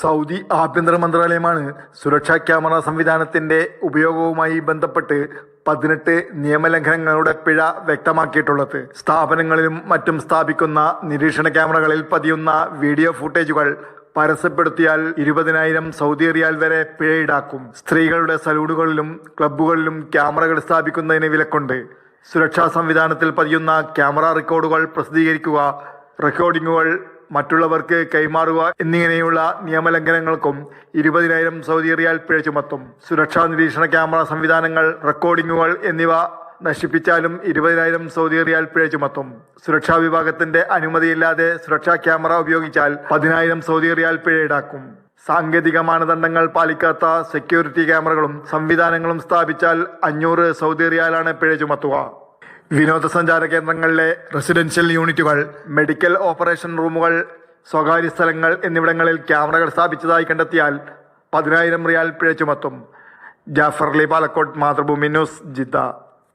Saudi ആഭ്യന്തര മന്ത്രാലയമാണ് സുരക്ഷാ ക്യാമറ സംവിധാനത്തിന്റെ ഉപയോഗവുമായി ബന്ധപ്പെട്ട് 18 നിയമലംഘനങ്ങളുടെ പിഴ വ്യക്തമാക്കിയിട്ടുള്ളത്. സ്ഥാപനങ്ങളിലും മറ്റും സ്ഥാപിക്കുന്ന നിരീക്ഷണ ക്യാമറകളിൽ പതിയുന്ന വീഡിയോ ഫുട്ടേജുകൾ പരസ്യപ്പെടുത്തിയാൽ 20,000 സൗദി റിയാൽ വരെ പിഴ ഈടാക്കും. സ്ത്രീകളുടെ സലൂണുകളിലും ക്ലബ്ബുകളിലും ക്യാമറകൾ സ്ഥാപിക്കുന്നതിന് വിലക്കുണ്ട്. സുരക്ഷാ സംവിധാനത്തിൽ പതിയുന്ന ക്യാമറ റെക്കോർഡുകൾ പ്രസിദ്ധീകരിക്കുക, റെക്കോർഡിങ്ങുകൾ മറ്റുള്ളവർക്ക് കൈമാറുക എന്നിങ്ങനെയുള്ള നിയമലംഘനങ്ങൾക്കും 20,000 സൗദി റിയാൽ പിഴ ചുമത്തും. സുരക്ഷാ നിരീക്ഷണ ക്യാമറ സംവിധാനങ്ങൾ, റെക്കോർഡിങ്ങുകൾ എന്നിവ നശിപ്പിച്ചാലും 20,000 സൗദി റിയാൽ പിഴ ചുമത്തും. സുരക്ഷാ വിഭാഗത്തിന്റെ അനുമതിയില്ലാതെ സുരക്ഷാ ക്യാമറ ഉപയോഗിച്ചാൽ 10,000 സൗദി റിയാൽ പിഴ ഈടാക്കും. സാങ്കേതിക മാനദണ്ഡങ്ങൾ പാലിക്കാത്ത സെക്യൂരിറ്റി ക്യാമറകളും സംവിധാനങ്ങളും സ്ഥാപിച്ചാൽ 500 സൗദി റിയാലാണ് പിഴ ചുമത്തുക. വിനോദസഞ്ചാര കേന്ദ്രങ്ങളിലെ റെസിഡൻഷ്യൽ യൂണിറ്റുകൾ, മെഡിക്കൽ ഓപ്പറേഷൻ റൂമുകൾ, സ്വകാര്യ സ്ഥലങ്ങൾ എന്നിവിടങ്ങളിൽ ക്യാമറകൾ സ്ഥാപിച്ചതായി കണ്ടെത്തിയാൽ 10,000 റിയാൽ പിഴ ചുമത്തും. Jafar Ali, Palakkode, Mathrubhumi news, Jeddah.